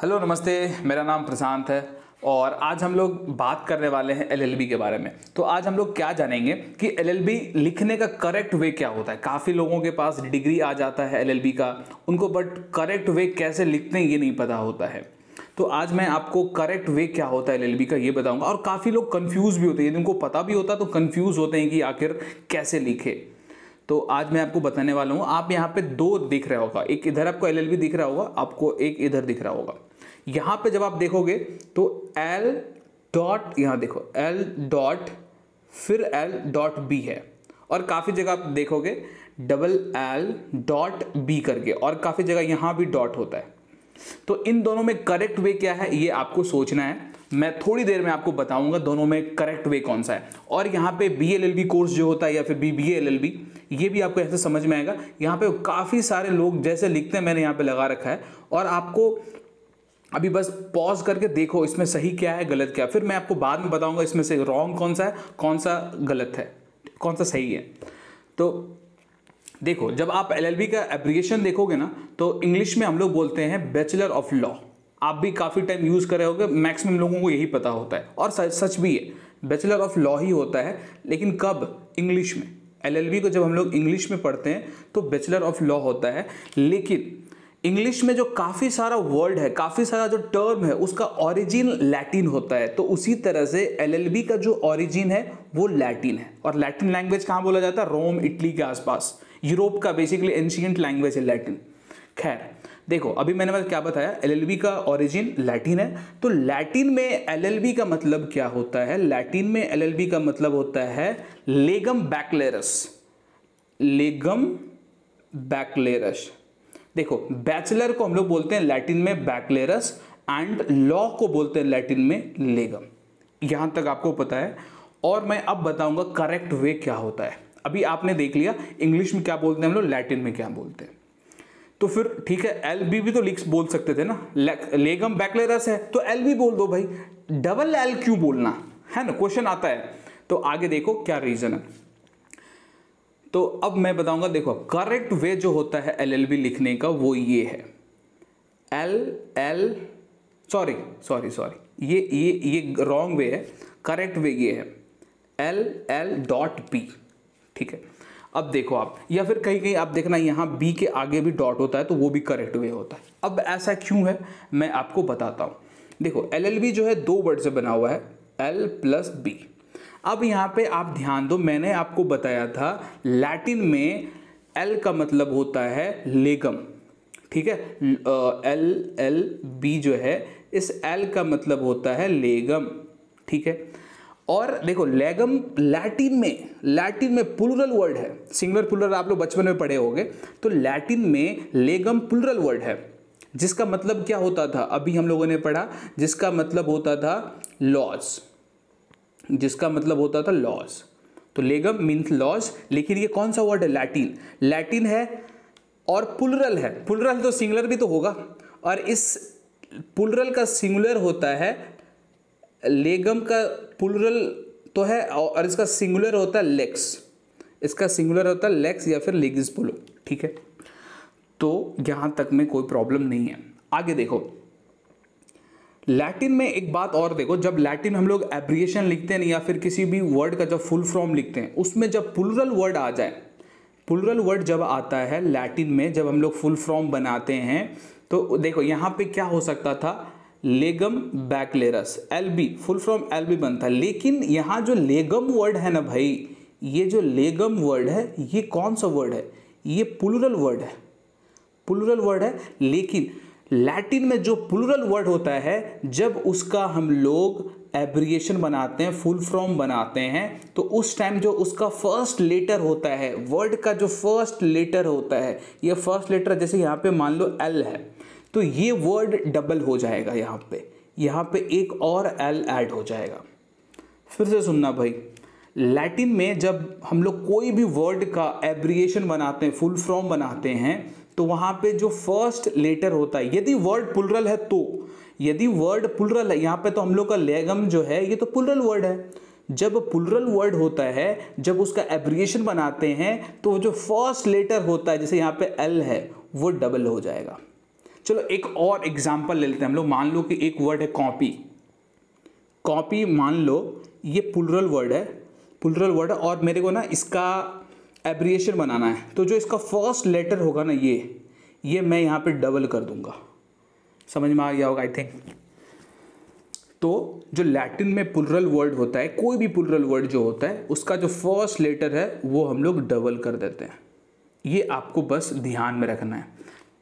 Hello नमस्ते, मेरा नाम प्रशांत है और आज हम लोग बात करने वाले हैं एलएलबी के बारे में। तो आज हम लोग क्या जानेंगे कि एलएलबी लिखने का करेक्ट वे क्या होता है। काफ़ी लोगों के पास डिग्री आ जाता है एलएलबी का, उनको बट करेक्ट वे कैसे लिखते हैं ये नहीं पता होता है। तो आज मैं आपको करेक्ट वे क्या होता है एलएलबी का ये बताऊंगा। और काफ़ी लोग कंफ्यूज भी होते हैं, यदि उनको पता भी होता तो कंफ्यूज होते हैं कि आखिर कैसे लिखे। तो आज मैं आपको बताने वाला हूँ। आप यहाँ पे दो दिख रहा होगा, एक इधर आपको एलएलबी दिख रहा होगा, आपको एक इधर दिख रहा होगा। यहाँ पे जब आप देखोगे तो एल डॉट, यहाँ देखो एल डॉट फिर एल डॉट बी है, और काफ़ी जगह आप देखोगे डबल एल डॉट बी करके, और काफ़ी जगह यहाँ भी डॉट होता है। तो इन दोनों में करेक्ट वे क्या है ये आपको सोचना है। मैं थोड़ी देर में आपको बताऊंगा दोनों में करेक्ट वे कौन सा है। और यहाँ पे बीएलएलबी कोर्स जो होता है या फिर बीबीएलएलबी, ये भी आपको ऐसे समझ में आएगा। यहाँ पे काफ़ी सारे लोग जैसे लिखते हैं, मैंने यहाँ पे लगा रखा है, और आपको अभी बस पॉज करके देखो इसमें सही क्या है गलत क्या है, फिर मैं आपको बाद में बताऊंगा इसमें से रॉन्ग कौन सा है, कौन सा गलत है, कौन सा सही है। तो देखो, जब आप एलएलबी का एब्रिविएशन देखोगे ना, तो इंग्लिश में हम लोग बोलते हैं बैचलर ऑफ लॉ। आप भी काफ़ी टाइम यूज़ करे होगे, मैक्सिमम लोगों को यही पता होता है, और सच भी है, बैचलर ऑफ लॉ ही होता है। लेकिन कब? इंग्लिश में। एलएलबी को जब हम लोग इंग्लिश में पढ़ते हैं तो बैचलर ऑफ लॉ होता है। लेकिन इंग्लिश में जो काफ़ी सारा वर्ड है, काफ़ी सारा जो टर्म है, उसका ओरिजिन लैटिन होता है। तो उसी तरह से एलएलबी का जो ओरिजिन है वो लैटिन है। और लैटिन लैंग्वेज कहाँ बोला जाता है? रोम, इटली के आसपास, यूरोप का बेसिकली एंशिएंट लैंग्वेज है लैटिन। खैर देखो, अभी मैंने क्या बताया, एलएलबी का ओरिजिन लैटिन है। तो लैटिन में एलएलबी का मतलब क्या होता है? लैटिन में एलएलबी का मतलब होता है लेगम बैकलेरस। लेगम बैकलेरस। देखो, बैचलर को हम लोग बोलते हैं लैटिन में बैकलेरस, एंड लॉ को बोलते हैं लैटिन में लेगम। यहां तक आपको पता है। और मैं अब बताऊंगा करेक्ट वे क्या होता है। अभी आपने देख लिया इंग्लिश में क्या बोलते हैं हम लोग, लैटिन में क्या बोलते हैं। तो फिर ठीक है, एल बी भी तो लिख बोल सकते थे ना, लेगम बैकलेरस है तो एल बी बोल दो भाई, डबल एल क्यों बोलना है ना, क्वेश्चन आता है। तो आगे देखो क्या रीजन है। तो अब मैं बताऊंगा, देखो करेक्ट वे जो होता है एलएलबी लिखने का वो ये है, एल एल सॉरी ये रॉन्ग वे है। करेक्ट वे ये है एल एल डॉट बी। ठीक है, अब देखो आप, या फिर कहीं कहीं आप देखना यहाँ बी के आगे भी डॉट होता है, तो वो भी करेक्ट वे होता है। अब ऐसा क्यों है मैं आपको बताता हूँ। देखो, एलएलबी जो है दो वर्ड से बना हुआ है, एल प्लस बी। अब यहाँ पे आप ध्यान दो, मैंने आपको बताया था लैटिन में एल का मतलब होता है लेगम। ठीक है, एल एल बी जो है, इस एल का मतलब होता है लेगम। ठीक है, और देखो लेगम लैटिन में प्लूरल वर्ड है, सिंगुलर प्लूरल आप लोग बचपन में पढ़े होंगे। तो लैटिन में लेगम प्लूरल वर्ड है, जिसका मतलब क्या होता था, अभी हम लोगों ने पढ़ा, जिसका मतलब होता था लॉज, जिसका मतलब होता था लॉज। तो लेगम मीन्स लॉज, लेकिन ये कौन सा वर्ड है? लैटिन है और प्लूरल है। प्लूरल तो सिंगुलर भी तो होगा, और इस प्लूरल का सिंगुलर होता है, लेगम का प्लूरल तो है और इसका सिंगुलर होता है लेक्स। इसका सिंगुलर होता है लेक्स या फिर लेगिस बोलो। ठीक है, तो यहां तक में कोई प्रॉब्लम नहीं है। आगे देखो, लैटिन में एक बात और देखो, जब लैटिन हम लोग एब्रिविएशन लिखते हैं या फिर किसी भी वर्ड का जब फुल फॉर्म लिखते हैं, उसमें जब प्लूरल वर्ड आ जाए, प्लूरल वर्ड जब आता है लैटिन में, जब हम लोग फुल फॉर्म बनाते हैं, तो देखो यहाँ पे क्या हो सकता था, लेगम बैकलेरस, एलबी फुल फॉर्म एलबी बनता है। लेकिन यहाँ जो लेगम वर्ड है ना भाई, ये जो लेगम वर्ड है ये कौन सा वर्ड है? ये प्लूरल वर्ड है, प्लूरल वर्ड है। लेकिन लैटिन में जो प्लूरल वर्ड होता है, जब उसका हम लोग एब्रिविएशन बनाते हैं, फुल फॉर्म बनाते हैं, तो उस टाइम जो उसका फर्स्ट लेटर होता है, वर्ड का जो फर्स्ट लेटर होता है, ये फर्स्ट लेटर जैसे यहाँ पे मान लो एल है, तो ये वर्ड डबल हो जाएगा। यहाँ पे एक और एल ऐड हो जाएगा। फिर से सुनना भाई, लैटिन में जब हम लोग कोई भी वर्ड का एब्रिविएशन बनाते हैं, फुल फॉर्म बनाते हैं, तो वहाँ पे जो फर्स्ट लेटर होता है, यदि वर्ड प्लूरल है तो, यदि वर्ड प्लूरल है, यहाँ पे तो हम लोग का लेगम जो है ये तो प्लूरल वर्ड है। जब प्लूरल वर्ड होता है, जब उसका एब्रिविएशन बनाते हैं, तो जो फर्स्ट लेटर होता है, जैसे यहाँ पे एल है, वो डबल हो जाएगा। चलो एक और एग्जाम्पल ले लेते हैं हम लोग। मान लो कि एक वर्ड है कॉपी। कॉपी मान लो ये प्लुरल वर्ड है और मेरे को ना इसका एब्रिएशन बनाना है। तो जो इसका फर्स्ट लेटर होगा ना ये मैं यहाँ पे डबल कर दूंगा। समझ में आ गया होगा आई थिंक। तो जो लैटिन में प्लुरल वर्ड होता है, कोई भी प्लुरल वर्ड जो होता है उसका जो फर्स्ट लेटर है वो हम लोग डबल कर देते हैं। ये आपको बस ध्यान में रखना है।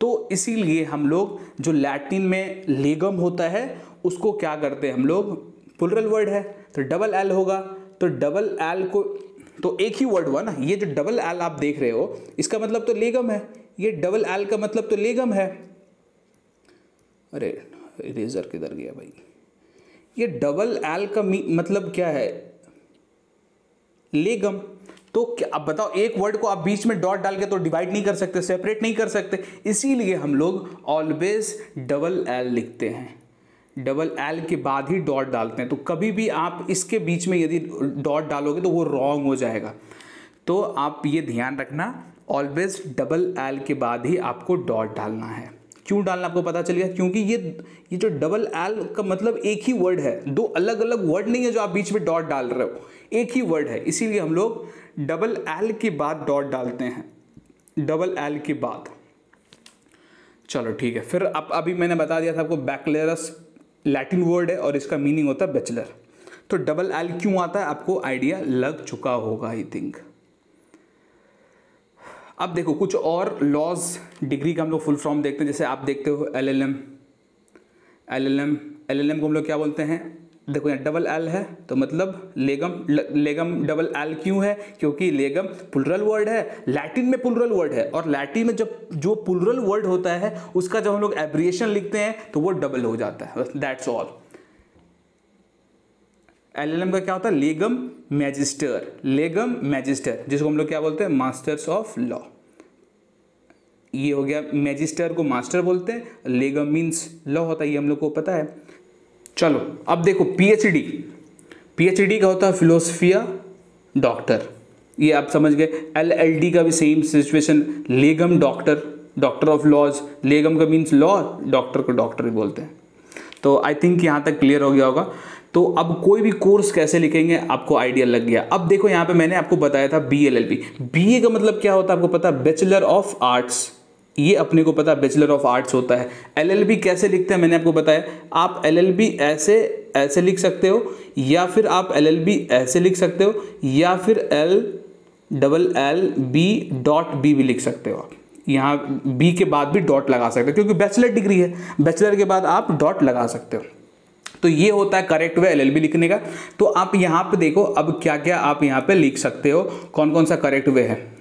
तो इसीलिए हम लोग जो लैटिन में लेगम होता है उसको क्या करते हैं हम लोग, प्लुरल वर्ड है तो डबल एल होगा। तो डबल एल को तो एक ही वर्ड हुआ ना, ये जो डबल एल आप देख रहे हो इसका मतलब तो लेगम है, ये डबल एल का मतलब तो लेगम है। अरे इरेजर किधर गया भाई। ये डबल एल का मतलब क्या है, लेगम। तो क्या अब बताओ, एक वर्ड को आप बीच में डॉट डाल के तो डिवाइड नहीं कर सकते, सेपरेट नहीं कर सकते, इसीलिए हम लोग ऑलवेज डबल एल लिखते हैं। डबल एल के बाद ही डॉट डालते हैं। तो कभी भी आप इसके बीच में यदि डॉट डालोगे तो वो रॉन्ग हो जाएगा। तो आप ये ध्यान रखना, ऑलवेज डबल एल के बाद ही आपको डॉट डालना है। क्यों डालना आपको पता चल गया, क्योंकि ये जो डबल एल का मतलब एक ही वर्ड है, दो अलग अलग वर्ड नहीं है जो आप बीच में डॉट डाल रहे हो, एक ही वर्ड है। इसीलिए हम लोग डबल एल के बाद डॉट डालते हैं, डबल एल के बाद। चलो ठीक है। फिर अब अभी मैंने बता दिया था आपको, बैचलरस लैटिन वर्ड है और इसका मीनिंग होता है बैचलर। तो डबल एल क्यों आता है आपको आइडिया लग चुका होगा आई थिंक। अब देखो कुछ और लॉज डिग्री का हम लोग फुल फॉर्म देखते हैं। जैसे आप देखते हो एलएलएम को हम लोग क्या बोलते हैं, देखो यहाँ डबल एल है तो मतलब लेगम डबल एल क्यों है, क्योंकि लेगम प्लुरल वर्ड है, लैटिन में प्लुरल वर्ड है। और लैटिन में जब जो प्लुरल वर्ड होता है उसका जब हम लोग एब्रिएशन लिखते हैं तो वो डबल हो जाता है, दैट्स ऑल। एलएलएम का क्या होता है, लेगम मैजिस्टर, जिसको हम लोग क्या बोलते हैं, मास्टर्स ऑफ लॉ। ये हो गया, मैजिस्टर को मास्टर बोलते हैं, लेगम मीन्स लॉ होता है, ये हम लोग को पता है। चलो अब देखो पीएचडी का होता है फिलोसफिया डॉक्टर, ये आप समझ गए। एलएलडी का भी same situation, legum doctor of laws, legum का मीन्स लॉ, डॉक्टर को डॉक्टर भी बोलते हैं। तो आई थिंक यहाँ तक क्लियर हो गया होगा। तो अब कोई भी कोर्स कैसे लिखेंगे आपको आइडिया लग गया। अब देखो यहाँ पे मैंने आपको बताया था BLLB, BA का मतलब क्या होता है आपको पता है, बैचलर ऑफ आर्ट्स, ये अपने को पता है बैचलर ऑफ आर्ट्स होता है। LLB कैसे लिखते हैं मैंने आपको बताया, आप LLB ऐसे लिख सकते हो, या फिर आप LLB ऐसे लिख सकते हो, या फिर LLB.B भी लिख सकते हो। आप यहाँ B के बाद भी डॉट लगा सकते हो क्योंकि बैचलर डिग्री है, बैचलर के बाद आप डॉट लगा सकते हो। तो ये होता है करेक्ट वे LLB लिखने का। तो आप यहाँ पे देखो अब क्या क्या आप यहाँ पे लिख सकते हो, कौन कौन सा करेक्ट वे है।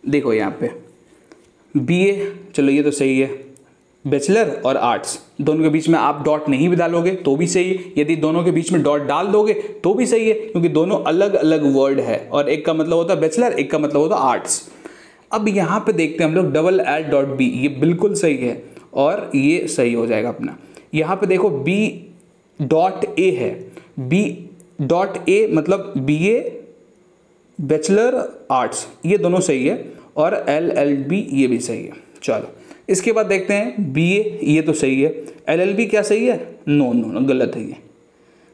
देखो यहाँ पे BA, चलो ये तो सही है, बैचलर और आर्ट्स दोनों के बीच में आप डॉट नहीं भी डालोगे तो भी सही है, यदि दोनों के बीच में डॉट डाल दोगे तो भी सही है, क्योंकि दोनों अलग अलग वर्ड है और एक का मतलब होता है बैचलर, एक का मतलब होता है आर्ट्स। अब यहाँ पे देखते हैं हम लोग LL.B, ये बिल्कुल सही है और ये सही हो जाएगा अपना। यहाँ पे देखो B.A है, B.A मतलब BA बैचलर आर्ट्स, ये दोनों सही है, और LLB ये भी सही है। चलो इसके बाद देखते हैं BA, ये तो सही है। LLB क्या सही है, नो गलत है ये।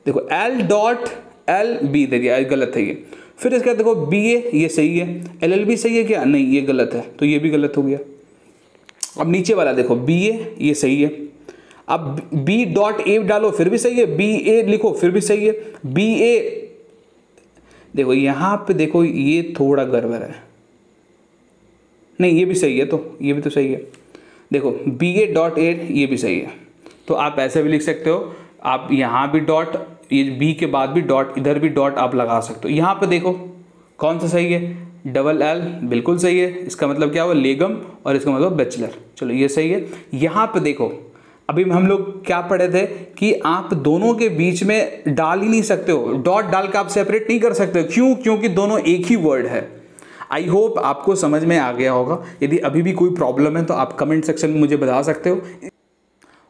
देखो L.LB दे दिया, गलत है ये। फिर इसके बाद देखो BA, ये सही है। LLB सही है क्या, नहीं ये गलत है, तो ये भी गलत हो गया। अब नीचे वाला देखो BA, ये सही है। अब B.A डालो फिर भी सही है, BA लिखो फिर भी सही है। BA देखो यहाँ पे देखो ये थोड़ा गड़बड़ है, नहीं ये भी सही है, तो ये भी तो सही है। देखो BA.A ये भी सही है, तो आप ऐसे भी लिख सकते हो। आप यहाँ भी डॉट, ये B के बाद भी डॉट, इधर भी डॉट आप लगा सकते हो। यहाँ पे देखो कौन सा सही है, LL बिल्कुल सही है, इसका मतलब क्या हुआ, लेगम, और इसका मतलब बैचलर, चलो ये सही है। यहाँ पे देखो अभी हम लोग क्या पढ़े थे कि आप दोनों के बीच में डाल ही नहीं सकते हो, डॉट डाल के आप सेपरेट नहीं कर सकते हो। क्यों, क्योंकि दोनों एक ही वर्ड है। आई होप आपको समझ में आ गया होगा। यदि अभी भी कोई प्रॉब्लम है तो आप कमेंट सेक्शन में मुझे बता सकते हो।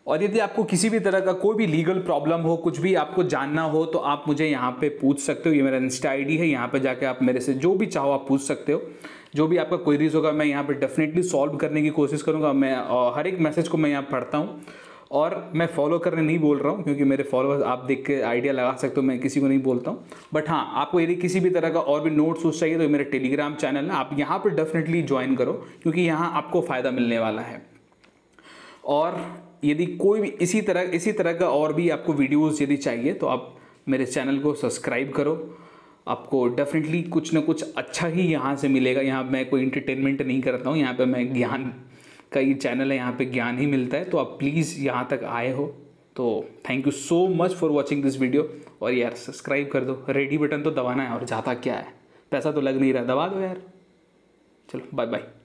और यदि आपको किसी भी तरह का कोई भी लीगल प्रॉब्लम हो, कुछ भी आपको जानना हो, तो आप मुझे यहाँ पे पूछ सकते हो। ये मेरा इंस्टा आईडी है, यहाँ पे जाके आप मेरे से जो भी चाहो आप पूछ सकते हो। जो भी आपका क्वेरीज होगा मैं यहाँ पे डेफिनेटली सॉल्व करने की कोशिश करूँगा। मैं हर एक मैसेज को मैं यहाँ पढ़ता हूँ, और मैं फॉलो करने नहीं बोल रहा हूँ, क्योंकि मेरे फॉलोअर्स आप देख के आइडिया लगा सकते हो, मैं किसी को नहीं बोलता हूँ। बट हाँ, आपको यदि किसी भी तरह का और भी नोट्स चाहिए तो मेरा टेलीग्राम चैनल है, आप यहाँ पर डेफिनेटली ज्वाइन करो, क्योंकि यहाँ आपको फ़ायदा मिलने वाला है। और यदि कोई भी इसी तरह का और भी आपको वीडियोस यदि चाहिए तो आप मेरे चैनल को सब्सक्राइब करो। आपको डेफिनेटली कुछ ना कुछ अच्छा ही यहाँ से मिलेगा। यहाँ मैं कोई इंटरटेनमेंट नहीं करता हूँ, यहाँ पे मैं ज्ञान का ये चैनल है, यहाँ पे ज्ञान ही मिलता है। तो आप प्लीज़ यहाँ तक आए हो तो thank you so much for watching this video. और यार सब्सक्राइब कर दो, रेडी बटन तो दबाना है, और जाता क्या है, पैसा तो लग नहीं रहा, दबा दो यार। चलो बाय बाय।